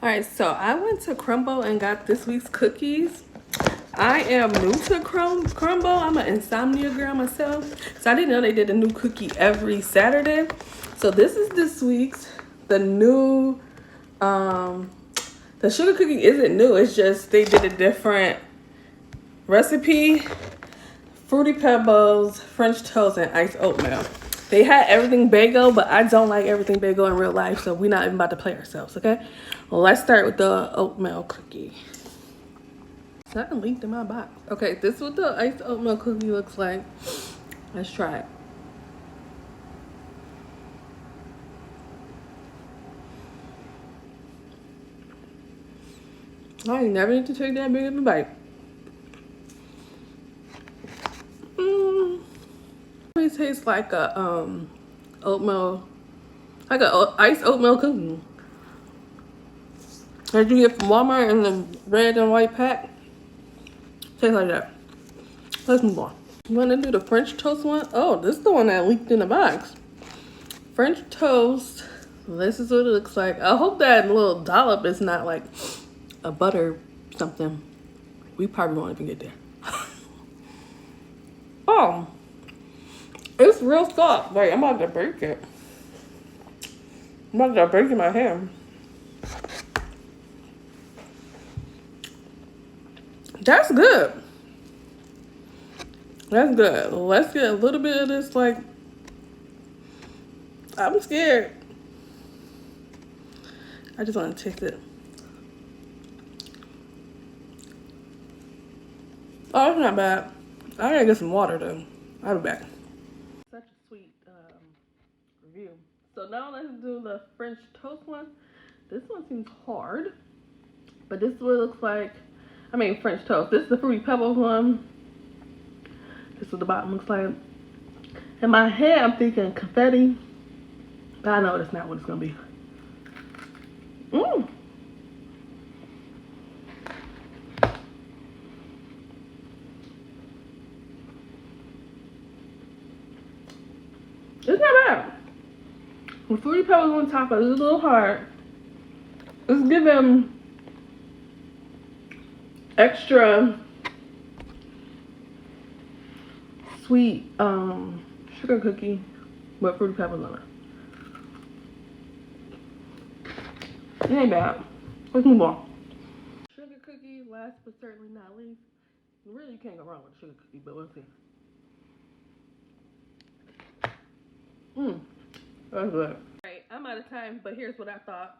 All right, so I went to Crumbl and got this week's cookies. I am new to Crumbl. I'm an insomnia girl myself, so I didn't know they did a new cookie every Saturday. So this is this week's. The new, the sugar cookie isn't new. It's just they did a different recipe. Fruity Pebbles, French toast, and iced oatmeal. They had everything bagel, but I don't like everything bagel in real life, so we're not even about to play ourselves, okay? Well, let's start with the oatmeal cookie. Something leaked in my box. Okay, this is what the iced oatmeal cookie looks like. Let's try it. I ain't never need to take that big of a bite. It tastes like a oatmeal, like a iced oatmeal cookie that you get from Walmart in the red and white pack. Tastes like that. Let's move on. You want to do the French toast one? Oh, this is the one that leaked in the box. French toast. This is what it looks like. I hope that little dollop is not like a butter something. We probably won't even get there. Oh, it's real soft. Wait, I'm about to break it. I'm about to break it in my hand. That's good. That's good. Let's get a little bit of this, like, I'm scared. I just want to taste it. Oh, it's not bad. I gotta get some water though. I'll be back. Such a sweet review. So now let's do the French toast one. This one seems hard, but this is what it looks like. I mean French toast. This is the Fruity Pebbles one. This is what the bottom looks like. In my head, I'm thinking confetti. But I know that's not what it's gonna be. Mmm. It's not bad. The Fruity Pebbles on top is a little hard. It's giving extra sweet sugar cookie with Fruity Pebbles on it. It ain't bad. Let's move on. Sugar cookie, last but certainly not least. Really, you can't go wrong with a sugar cookie, but we'll see. That's good. Alright, I'm out of time, but here's what I thought.